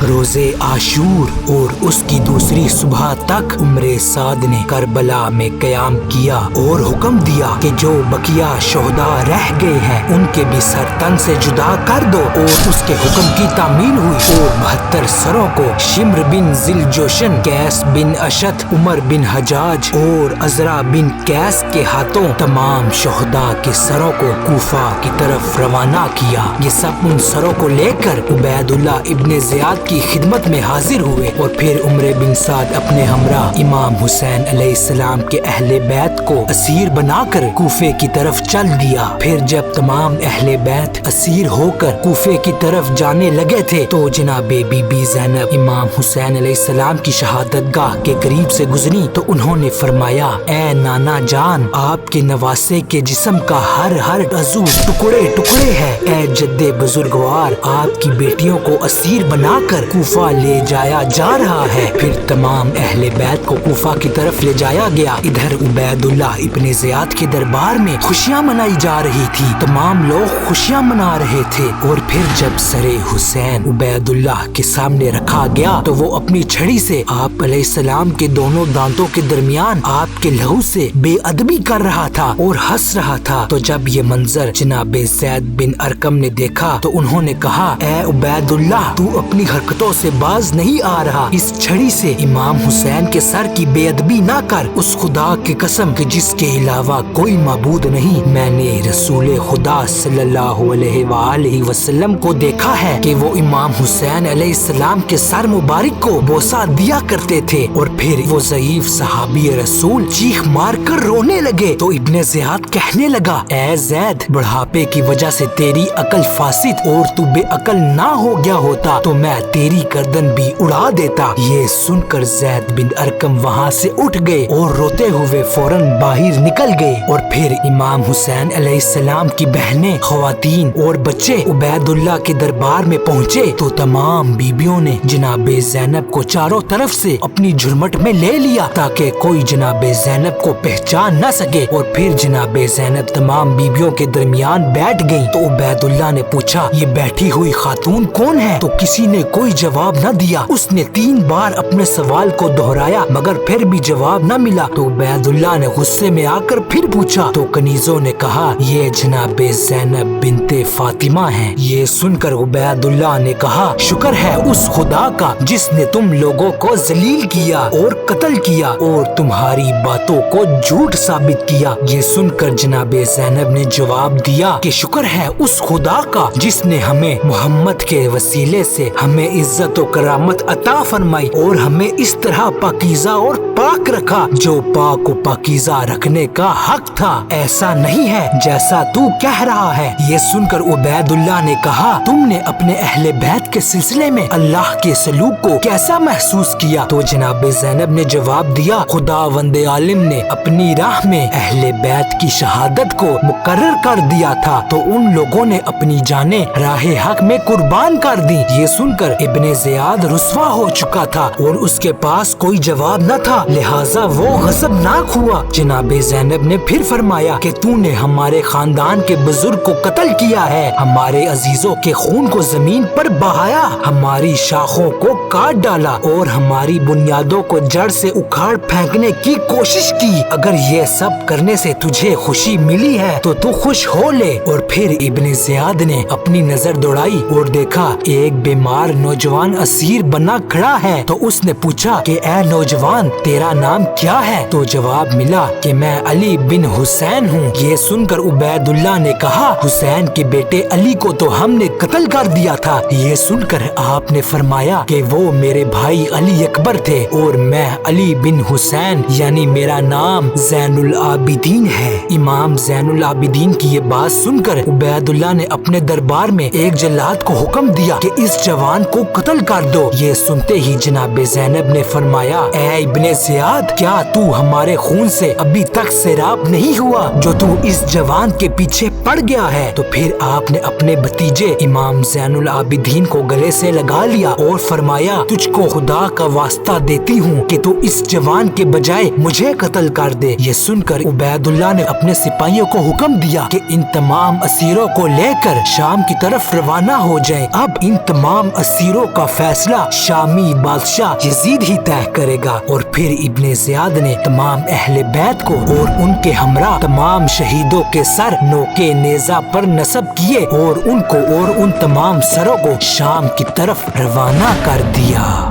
روزے عاشور اور اس کی دوسری صبح تک عمر سعد نے کربلا میں قیام کیا اور حکم دیا کہ جو بقیہ شہداء رہ گئے ہیں ان کے بھی سر تن سے جدا کر دو، اور اس کے حکم کی تعمیل ہوئی اور 72 سروں کو شمر بن ذل جوشن، قیس بن اشت، عمر بن حجاج اور عزرا بن قیس کے ہاتھوں تمام شہداء کے سروں کو کوفہ کی طرف روانہ کیا۔ یہ سب ان سروں کو لے کر عبید اللہ ابن زیاد کی خدمت میں حاضر ہوئے، اور پھر عمر بن سعد اپنے ہمراہ امام حسین علیہ السلام کے اہل بیت کو اسیر بنا کر کوفے کی طرف چل دیا۔ پھر جب تمام اہل بیت اسیر ہو کر کوفے کی طرف جانے لگے تھے تو جناب بی بی زینب امام حسین علیہ السلام کی شہادت گاہ کے قریب سے گزری تو انہوں نے فرمایا، اے نانا جان، آپ کے نواسے کے جسم کا ہر عضو ٹکڑے ٹکڑے ہے۔ اے جد بزرگوار، آپ کی بیٹیوں کو اسیر بنا کر کوفہ لے جایا جا رہا ہے۔ پھر تمام اہل بیت کو کوفہ کی طرف لے جایا گیا۔ ادھر عبید اللہ ابن زیاد کے دربار میں خوشیاں منائی جا رہی تھی، تمام لوگ خوشیاں منا رہے تھے، اور پھر جب سر حسین عبید اللہ کے سامنے رکھا گیا تو وہ اپنی چھڑی سے آپ علیہ السلام کے دونوں دانتوں کے درمیان آپ کے لہو سے بے ادبی کر رہا تھا اور ہنس رہا تھا۔ تو جب یہ منظر جناب زید بن ارقم نے دیکھا تو انہوں نے کہا، اے عبید اللہ، تو اپنی حرکتوں سے باز نہیں آ رہا، اس چھڑی سے امام حسین کے سر کی بے ادبی نہ کر۔ اس خدا کی قسم کہ جس کے علاوہ کوئی معبود نہیں، میں نے رسول خدا صلی اللہ علیہ وآلہ وسلم کو دیکھا ہے کہ وہ امام حسین علیہ السلام کے سر مبارک کو بوسہ دیا کرتے تھے۔ اور پھر وہ ضعیف صحابی رسول چیخ مار کر رونے لگے تو ابن زیاد کہنے لگا، اے زید، بڑھاپے کی وجہ سے تیری عقل فاسد اور تو بے عقل نہ ہو گیا ہوتا تو میں تیری گردن بھی اڑا دیتا۔ یہ سن کر زید بن ارقم وہاں سے اٹھ گئے اور روتے ہوئے فوراً باہر نکل گئے۔ اور پھر امام حسین علیہ السلام کی بہنیں، خواتین اور بچے عبید اللہ کے دربار میں پہنچے تو تمام بیبیوں نے جناب زینب کو چاروں طرف سے اپنی جھرمٹ میں لے لیا تاکہ کوئی جناب زینب کو پہچان نہ سکے۔ اور پھر جناب زینب تمام بیبیوں کے درمیان بیٹھ گئی تو عبید اللہ نے پوچھا، یہ بیٹھی ہوئی خاتون کون ہے؟ تو کسی نے کوئی جواب نہ دیا۔ اس نے 3 بار اپنے سوال کو دہرایا مگر پھر بھی جواب نہ ملا تو عبید اللہ نے غصے میں آ کر پھر پوچھا تو کنیزوں نے کہا، یہ جناب زینب بنت فاطمہ ہیں۔ یہ سن کر عبید اللہ نے کہا، شکر ہے اس خدا کا جس نے تم لوگوں کو ذلیل کیا اور قتل کیا اور تمہاری باتوں کو جھوٹ ثابت کیا۔ یہ سن کر جناب زینب نے جواب دیا کہ شکر ہے اس خدا کا جس نے ہمیں محمد کے وسیلے سے ہمیں عزت و کرامت عطا فرمائی اور ہمیں اس طرح پاکیزہ اور پاک رکھا جو پاک و پاکیزہ رکھنے کا حق تھا، ایسا نہیں ہے جیسا تو کہہ رہا ہے۔ یہ سن کر عبید اللہ نے کہا، تم نے اپنے اہل بیت کے سلسلے میں اللہ کے سلوک کو کیسا محسوس کیا؟ تو جناب زینب نے جواب دیا، خداوند عالم نے اپنی راہ میں اہل بیت کی شہادت کو مقرر کر دیا تھا تو ان لوگوں نے اپنی جانیں راہ حق میں قربان کر دی۔ یہ سن کر ابن زیاد رسوا ہو چکا تھا اور اس کے پاس کوئی جواب نہ تھا، لہٰذا وہ غضبناک ہوا۔ جناب زینب نے پھر فرمایا کہ تو نے ہمارے خاندان کے بزرگ کو قتل کیا ہے، ہمارے عزیزوں کے خون کو زمین پر بہایا، ہماری شاخوں کو کاٹ ڈالا اور ہماری بنیادوں کو جڑ سے اکھاڑ پھینکنے کی کوشش کی۔ اگر یہ سب کرنے سے تجھے خوشی ملی ہے تو تو خوش ہو لے۔ اور پھر ابن زیاد نے اپنی نظر دوڑائی اور دیکھا ایک بیمار نوجوان اسیر بنا کھڑا ہے تو اس نے پوچھا کہ اے نوجوان، تیرا نام کیا ہے؟ تو جواب ملا کہ میں علی بن حسین ہوں۔ یہ سن کر عبید اللہ نے کہا، حسین کے بیٹے علی کو تو ہم نے قتل کر دیا تھا۔ یہ سن کر آپ نے فرمایا کہ وہ میرے بھائی علی اکبر تھے اور میں علی بن حسین یعنی میرا نام زین العابدین ہے۔ امام زین العابدین کی یہ بات سن کر عبید اللہ نے اپنے دربار میں ایک جلاد کو حکم دیا کہ اس جوان کو قتل کر دو۔ یہ سنتے ہی جناب زینب نے فرمایا، اے ابن زیاد، کیا تو ہمارے خون سے ابھی تک سیراب نہیں ہوا جو تو اس جوان کے پیچھے پڑ گیا ہے؟ تو پھر آپ نے اپنے بھتیجے امام زین العابدین کو گلے سے لگا لیا اور فرمایا، تجھ کو خدا کا واسطہ دیتی ہوں کہ تو اس جوان کے بجائے مجھے قتل کر دے۔ یہ سن کر عبید اللہ نے اپنے سپاہیوں کو حکم دیا کہ ان تمام اسیروں کو لے کر شام کی طرف روانہ ہو جائیں۔ اب ان تمام اسیروں تقدیروں کا فیصلہ شامی بادشاہ یزید ہی طے کرے گا۔ اور پھر ابن زیاد نے تمام اہل بیت کو اور ان کے ہمراہ تمام شہیدوں کے سر نوکے نیزہ پر نصب کیے اور ان کو اور ان تمام سروں کو شام کی طرف روانہ کر دیا۔